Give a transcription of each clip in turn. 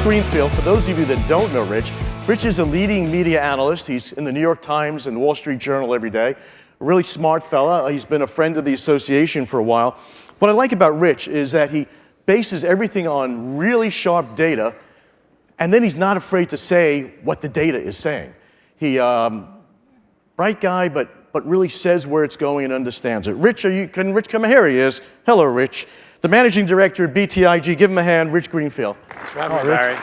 Greenfield. For those of you that don't know Rich is a leading media analyst. He's in the New York Times and Wall Street Journal every day. A really smart fella. He's been a friend of the association for a while. What I like about Rich is that he bases everything on really sharp data, and then he's not afraid to say what the data is saying. He, bright guy, but really says where it's going and understands it. Rich, can Rich come here? He is. Hello, Rich. The managing director at BTIG. Give him a hand, Rich Greenfield. Thanks for having me, Barry.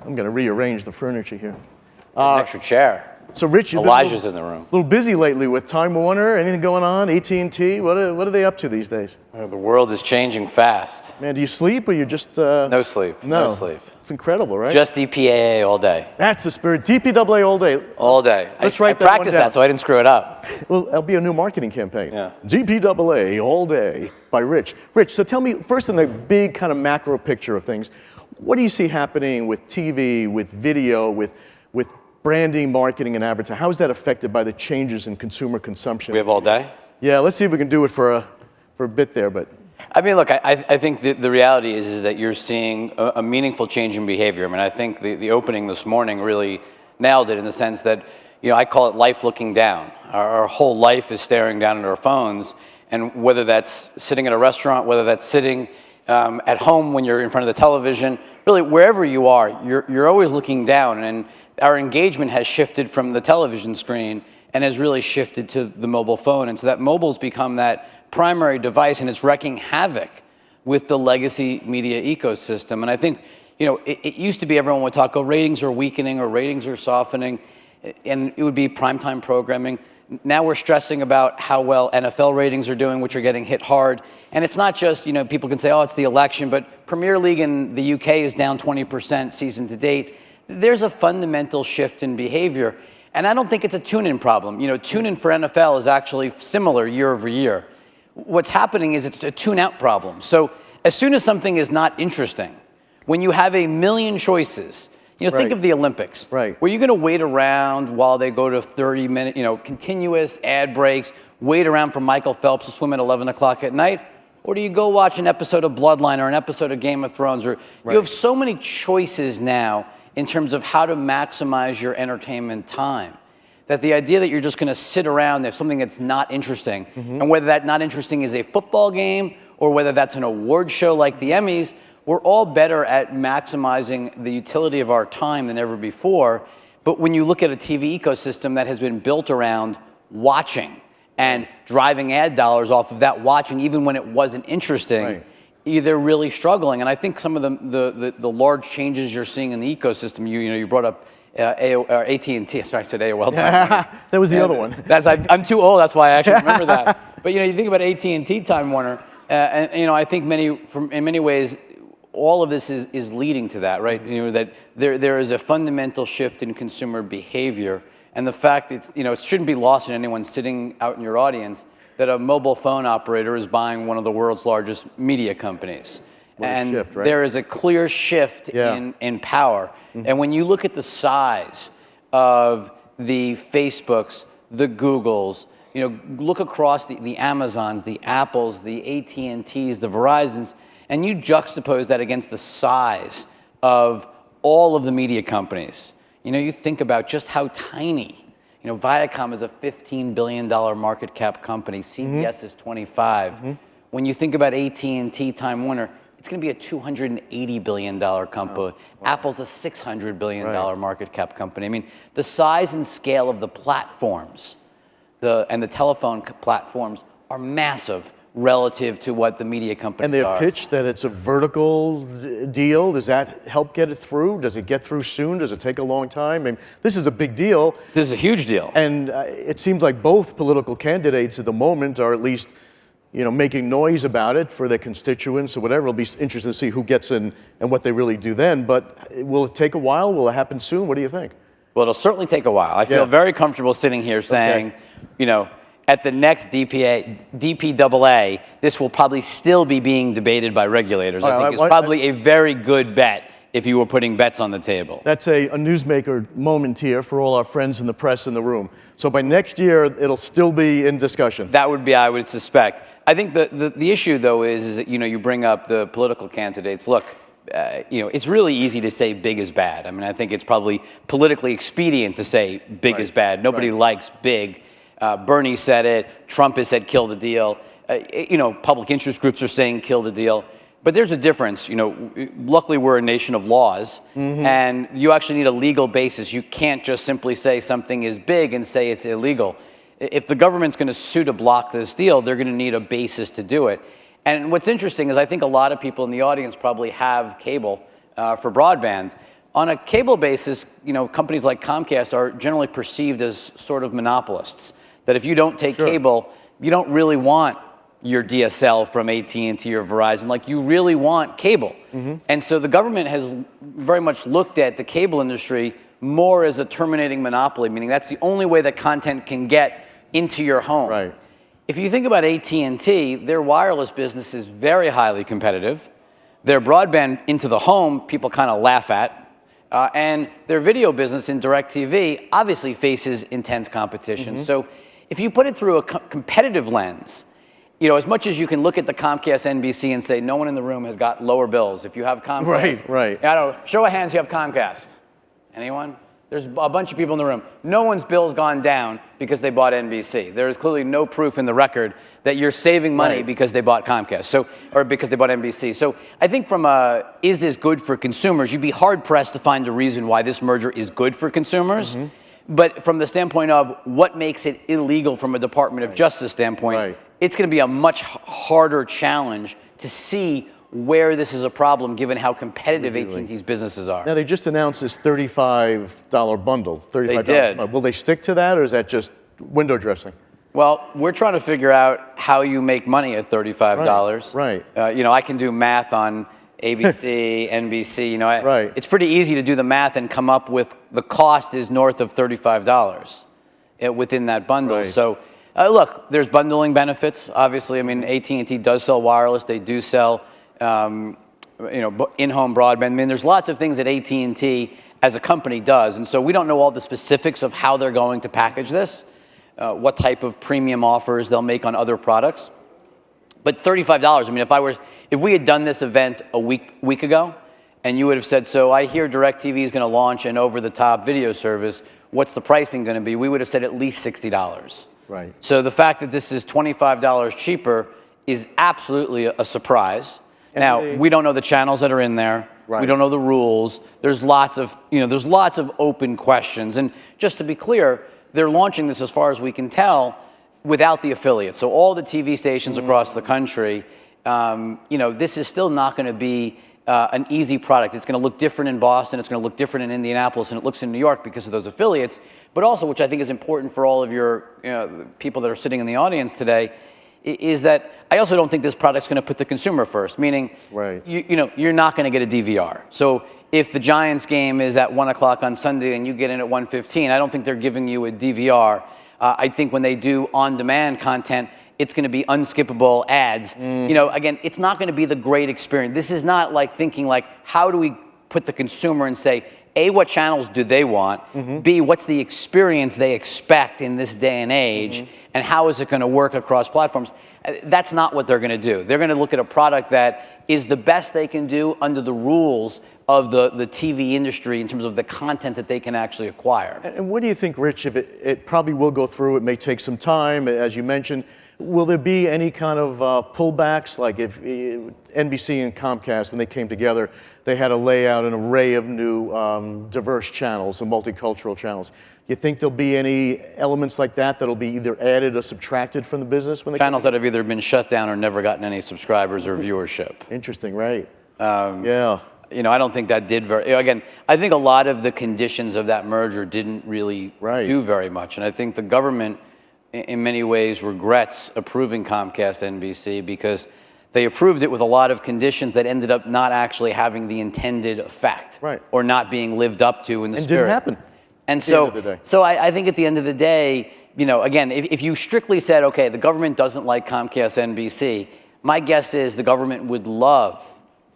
I'm going to rearrange the furniture here. An extra chair. So, Rich, you've Elijah's in the room. A little busy lately with Time Warner. Anything going on? AT&T? What are they up to these days? The world is changing fast. Man, do you sleep or you just... No sleep. No sleep. It's incredible, right? Just DPAA all day. That's the spirit. DPAA all day. All day. Let's write that I practiced that so I didn't screw it up. Well, that'll be a new marketing campaign. Yeah. DPAA all day by Rich. Rich, so tell me, first in the big kind of macro picture of things, what do you see happening with TV, with video, with branding, marketing, and advertising? How is that affected by the changes in consumer consumption? We have all day? Yeah, let's see if we can do it for a bit there, but... I mean, look, I think the reality is that you're seeing a meaningful change in behavior. I mean, I think the opening this morning really nailed it in the sense that, I call it life looking down. Our whole life is staring down at our phones, and whether that's sitting at a restaurant, whether that's sitting at home when you're in front of the television, really wherever you are, you're always looking down, and our engagement has shifted from the television screen and has really shifted to the mobile phone, and so that mobile's become that primary device, and it's wreaking havoc with the legacy media ecosystem. And I think, it used to be everyone would talk, ratings are weakening or ratings are softening, and it would be primetime programming. Now we're stressing about how well NFL ratings are doing, which are getting hit hard. And it's not just, people can say, oh, it's the election, but Premier League in the UK is down 20% season to date. There's a fundamental shift in behavior. And I don't think it's a tune-in problem. Tune-in for NFL is actually similar year over year. What's happening is it's a tune-out problem. So as soon as something is not interesting, when you have a million choices, think of the Olympics. Right. Were you going to wait around while they go to 30-minute, continuous ad breaks, wait around for Michael Phelps to swim at 11 o'clock at night? Or do you go watch an episode of Bloodline or an episode of Game of Thrones? Or you have so many choices now in terms of how to maximize your entertainment time, that the idea that you're just going to sit around, there's something that's not interesting, and whether that not interesting is a football game or whether that's an award show like the Emmys, we're all better at maximizing the utility of our time than ever before. But when you look at a TV ecosystem that has been built around watching and driving ad dollars off of that watching, even when it wasn't interesting, they're really struggling. And I think some of the large changes you're seeing in the ecosystem, you brought up AT&T. Sorry, I said AOL. That was the other one. I'm too old. That's why I actually remember that. But you think about AT&T Time Warner, and I think in many ways, all of this is leading to that, right? That there is a fundamental shift in consumer behavior, and the fact it shouldn't be lost on anyone sitting out in your audience that a mobile phone operator is buying one of the world's largest media companies. And shift, right? There is a clear shift in power. And when you look at the size of the Facebooks, the Googles, look across the Amazons, the Apples, the AT&Ts, the Verizons, and you juxtapose that against the size of all of the media companies. You think about just how tiny. Viacom is a $15 billion market cap company. CBS is 25. When you think about AT&T, Time Warner, it's going to be a $280 billion company. Wow. Apple's a $600 billion market cap company. I mean, the size and scale of the platforms, and the telephone platforms are massive relative to what the media companies are. And their pitch that it's a vertical deal, does that help get it through? Does it get through soon? Does it take a long time? I mean, this is a big deal. This is a huge deal. And it seems like both political candidates at the moment are at least, making noise about it for their constituents or whatever. It'll be interesting to see who gets in and what they really do then. But will it take a while? Will it happen soon? What do you think? Well, it'll certainly take a while. I feel very comfortable sitting here saying, at the next DPAA, this will probably still be being debated by regulators. I think it's probably a very good bet if you were putting bets on the table. That's a newsmaker moment here for all our friends in the press in the room. So by next year, it'll still be in discussion. That would be, I would suspect. I think the issue, though, is that, you bring up the political candidates. Look, it's really easy to say big is bad. I mean, I think it's probably politically expedient to say big is bad. Nobody likes big. Bernie said it. Trump has said kill the deal. Public interest groups are saying kill the deal. But there's a difference. Luckily, we're a nation of laws, and you actually need a legal basis. You can't just simply say something is big and say it's illegal. If the government's going to sue to block this deal, they're going to need a basis to do it. And what's interesting is I think a lot of people in the audience probably have cable for broadband. On a cable basis, companies like Comcast are generally perceived as sort of monopolists. That if you don't take cable, you don't really want your DSL from AT&T or Verizon. Like, you really want cable. And so the government has very much looked at the cable industry more as a terminating monopoly, meaning that's the only way that content can get into your home. Right. If you think about AT&T, their wireless business is very highly competitive. Their broadband into the home, people kind of laugh at. And their video business in DirecTV obviously faces intense competition. So if you put it through a competitive lens, as much as you can look at the Comcast NBC and say no one in the room has got lower bills. If you have Comcast, right. I don't know, show of hands, you have Comcast. Anyone? There's a bunch of people in the room. No one's bill's gone down because they bought NBC. There is clearly no proof in the record that you're saving money because they bought Comcast, or because they bought NBC. So I think from is this good for consumers, you'd be hard pressed to find a reason why this merger is good for consumers. But from the standpoint of what makes it illegal from a Department of Justice standpoint, it's going to be a much harder challenge to see where this is a problem, given how competitive AT&T's businesses are. Now, they just announced this $35 bundle. $35. They did. Will they stick to that, or is that just window dressing? Well, we're trying to figure out how you make money at $35. Right. I can do math on ABC, NBC. It's pretty easy to do the math and come up with the cost is north of $35 within that bundle. So, look, there's bundling benefits. Obviously, I mean, AT&T does sell wireless. They do sell in-home broadband. I mean, there's lots of things that AT&T as a company does, and so we don't know all the specifics of how they're going to package this, what type of premium offers they'll make on other products. But $35, I mean, if we had done this event a week ago, and you would have said, so I hear DirecTV is going to launch an over-the-top video service, what's the pricing going to be? We would have said at least $60. Right. So the fact that this is $25 cheaper is absolutely a surprise. Now, we don't know the channels that are in there. We don't know the rules. There's lots of open questions. And just to be clear, they're launching this, as far as we can tell, without the affiliates. So all the TV stations across the country, this is still not going to be an easy product. It's going to look different in Boston. It's going to look different in Indianapolis, and it looks in New York because of those affiliates. But also, which I think is important for all of your people that are sitting in the audience today, is that I also don't think this product's going to put the consumer first, meaning you're not going to get a DVR. So if the Giants game is at 1 o'clock on Sunday and you get in at 1:15, I don't think they're giving you a DVR. I think when they do on-demand content, it's going to be unskippable ads. Again, it's not going to be the great experience. This is not like thinking like, how do we put the consumer and say, A, what channels do they want? B, what's the experience they expect in this day and age? And how is it going to work across platforms? That's not what they're going to do. They're going to look at a product that is the best they can do under the rules of the TV industry in terms of the content that they can actually acquire. And what do you think, Rich, if it probably will go through, it may take some time, as you mentioned, will there be any kind of pullbacks? Like if NBC and Comcast, when they came together, they had to lay out an array of new diverse channels and multicultural channels. You think there'll be any elements like that that'll be either added or subtracted from the business when they channels that have either been shut down or never gotten any subscribers or viewership? Interesting, right? I don't think that did very. Again, I think a lot of the conditions of that merger didn't really do very much, and I think the government, in many ways, regrets approving Comcast NBC because they approved it with a lot of conditions that ended up not actually having the intended effect, or not being lived up to in the spirit. Didn't happen. And so I think at the end of the day, again, if you strictly said, okay, the government doesn't like Comcast NBC, my guess is the government would love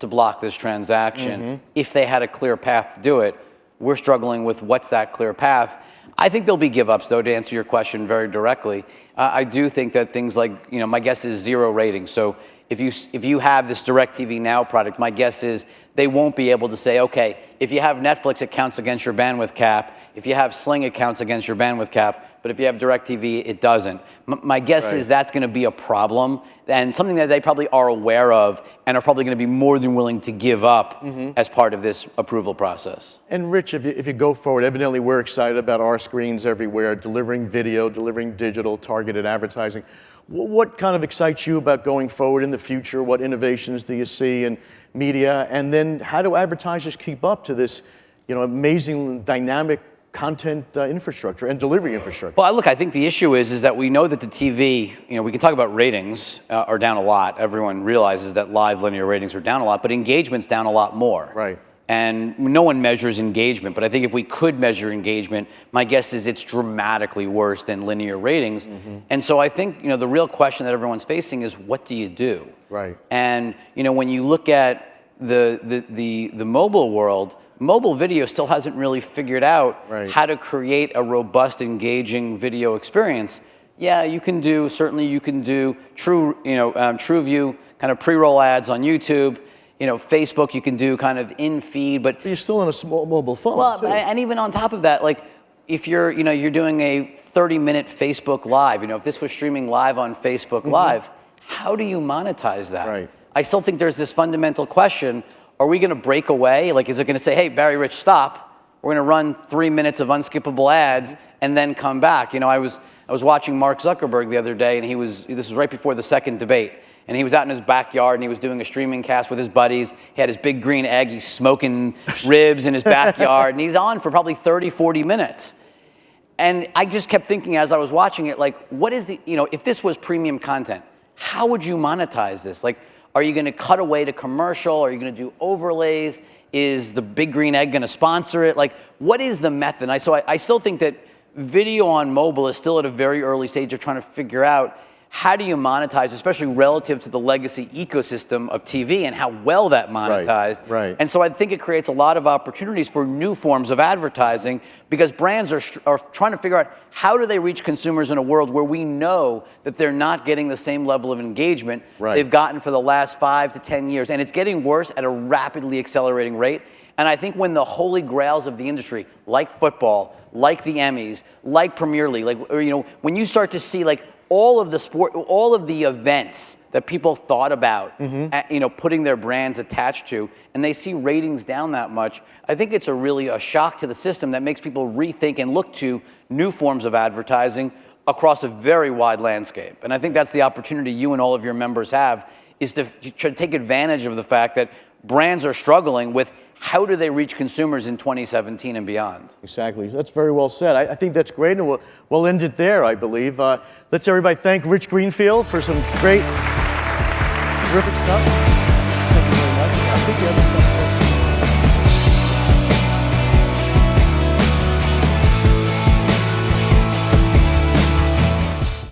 to block this transaction if they had a clear path to do it. We're struggling with what's that clear path. I think there'll be give-ups, though, to answer your question very directly. I do think that things like, you know, my guess is 0 ratings. So if you have this DirecTV Now product, my guess is they won't be able to say, okay, if you have Netflix, it counts against your bandwidth cap. If you have Sling, it counts against your bandwidth cap. But if you have DirecTV, it doesn't. My guess is that's going to be a problem, and something that they probably are aware of and are probably going to be more than willing to give up as part of this approval process. And Rich, if you go forward, evidently we're excited about our screens everywhere, delivering video, delivering digital, targeted advertising. What kind of excites you about going forward in the future? What innovations do you see in media? And then how do advertisers keep up to this, you know, amazing, dynamic content infrastructure and delivery infrastructure? Well, look, I think the issue is that we know that the TV, you know, we can talk about ratings are down a lot. Everyone realizes that live linear ratings are down a lot, but engagement's down a lot more. Right. And no one measures engagement, but I think if we could measure engagement, my guess is it's dramatically worse than linear ratings. And so I think, you know, the real question that everyone's facing is, what do you do? Right. And, you know, when you look at the mobile world, mobile video still hasn't really figured out how to create a robust, engaging video experience. Yeah, you can do, certainly you can do TrueView, kind of pre-roll ads on YouTube. You know, Facebook, you can do kind of in-feed, but you're still on a small mobile phone. Well, too. And even on top of that, like, if you're doing a 30-minute Facebook Live, you know, if this was streaming live on Facebook Live, how do you monetize that? Right. I still think there's this fundamental question: are we going to break away? Like, is it going to say, "Hey, Barry Rich, stop. We're going to run 3 minutes of unskippable ads and then come back"? You know, I was watching Mark Zuckerberg the other day, and this was right before the second debate. And he was out in his backyard, and he was doing a streaming cast with his buddies. He had his big green egg. He's smoking ribs in his backyard, and he's on for probably 30, 40 minutes. And I just kept thinking as I was watching it, like, what is the, you know, if this was premium content, how would you monetize this? Like, are you going to cut away to commercial? Are you going to do overlays? Is the big green egg going to sponsor it? Like, what is the method? I still think that video on mobile is still at a very early stage of trying to figure out, how do you monetize, especially relative to the legacy ecosystem of TV and how well that monetized? Right. And so I think it creates a lot of opportunities for new forms of advertising, because brands are trying to figure out, how do they reach consumers in a world where we know that they're not getting the same level of engagement they've gotten for the last 5 to 10 years. And it's getting worse at a rapidly accelerating rate. And I think when the holy grails of the industry, like football, like the Emmys, like Premier League, like, or, you know, when you start to see, like, all of the sport, all of the events that people thought about, you know, putting their brands attached to, and they see ratings down that much, I think it's really a shock to the system that makes people rethink and look to new forms of advertising across a very wide landscape. And I think that's the opportunity you and all of your members have, is to try to take advantage of the fact that brands are struggling with, how do they reach consumers in 2017 and beyond? Exactly. That's very well said. I think that's great, and we'll end it there, I believe. Let's everybody thank Rich Greenfield for some great, terrific stuff. Thank you very much. I think you have the stuff.